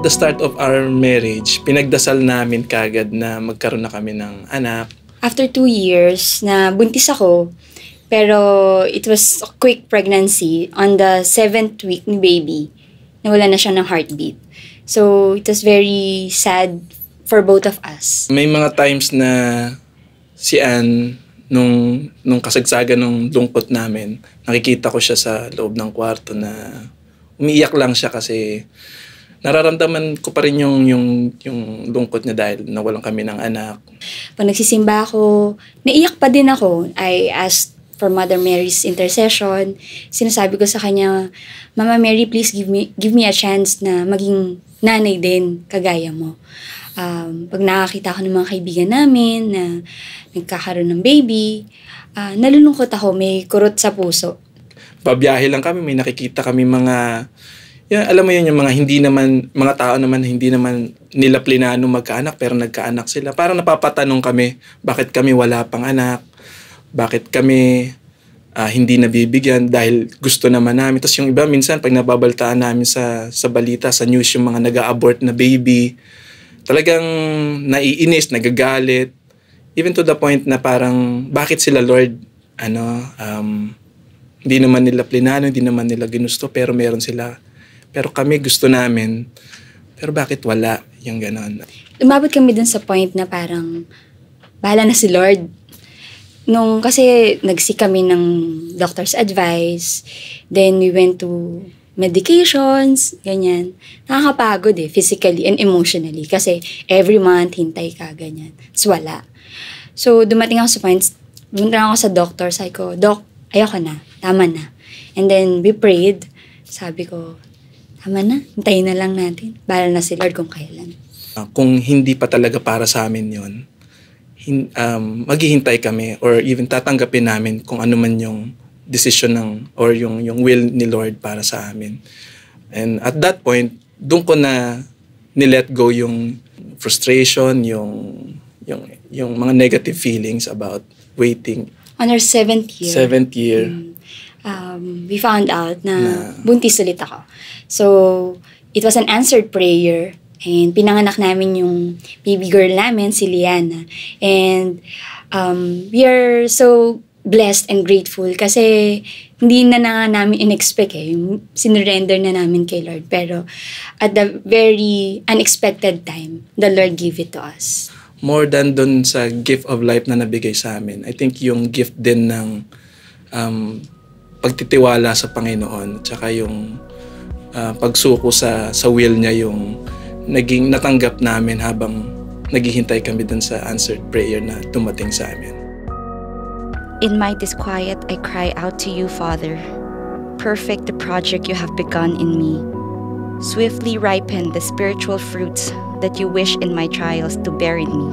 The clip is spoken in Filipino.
the start of our marriage, pinagdasal namin kagad na magkaroon na kami ng anak. After 2 years na buntis ako, pero it was a quick pregnancy. On the 7th week ni baby, nawala na siya ng heartbeat. So, it was very sad for both of us. May mga times na si Ann, nung kasagsagan ng lungkot namin, nakikita ko siya sa loob ng kwarto na umiiyak lang siya kasi nararamdaman ko pa rin yung lungkot niya dahil nawalan kami ng anak. Pag nagsisimba ako, naiyak pa din ako. I asked for Mother Mary's intercession. Sinasabi ko sa kanya, Mama Mary, please give me a chance na maging nanay din, kagaya mo. Pag nakakita ko ng mga kaibigan namin na nagkakaroon ng baby, nalulungkot ako, may kurot sa puso. Babiyahe lang kami, may nakikita kami mga, alam mo yun, yung mga tao naman hindi naman nila plinano magkaanak pero nagkaanak sila. Parang napapatanong kami, bakit kami wala pang anak? Bakit kami hindi nabibigyan dahil gusto naman namin. Tapos yung iba minsan pag nababaltaan namin sa balita, sa news yung mga nag-a-abort na baby, talagang naiinis, nagagalit. Even to the point na parang bakit sila Lord, hindi naman nila plinano, hindi naman nila ginusto pero meron sila. Pero kami gusto namin, pero bakit wala? Yung ganon. Umabot kami dun sa point na parang bahala na si Lord. Kasi nag-seek kami ng doctor's advice, then we went to medications, ganyan. Nakakapagod physically and emotionally kasi every month hintay ka, ganyan. So wala. So dumating ako sa point, pumunta ako sa doctor, sabi ko, Doc, ayoko na, tama na. And then we prayed, sabi ko, tama na, hintayin na lang natin. Bahala na si Lord kung kailan. Kung hindi pa talaga para sa amin yun, maghihintay kami or even tatanggapin namin kung ano man yung decision or yung will ni Lord para sa amin. And at that point, doon ko na nilet go yung frustration, yung mga negative feelings about waiting. On our 7th year. 7th year. We found out na buntis ulit ako. So, it was an answered prayer. And pinanganak namin yung baby girl namin, si Liana. And we are so blessed and grateful kasi hindi na namin in-expect sinurrender na namin kay Lord. Pero at the very unexpected time, the Lord gave it to us. More than dun sa gift of life na nabigay sa amin, I think yung gift din ng pagtitiwala sa Panginoon, tsaka yung pagsuko sa will niya yung naging natanggap namin habang naghihintay kami dun sa answered prayer na dumating sa amin. In my disquiet, I cry out to you, Father. Perfect the project you have begun in me. Swiftly ripen the spiritual fruits that you wish in my trials to bear in me.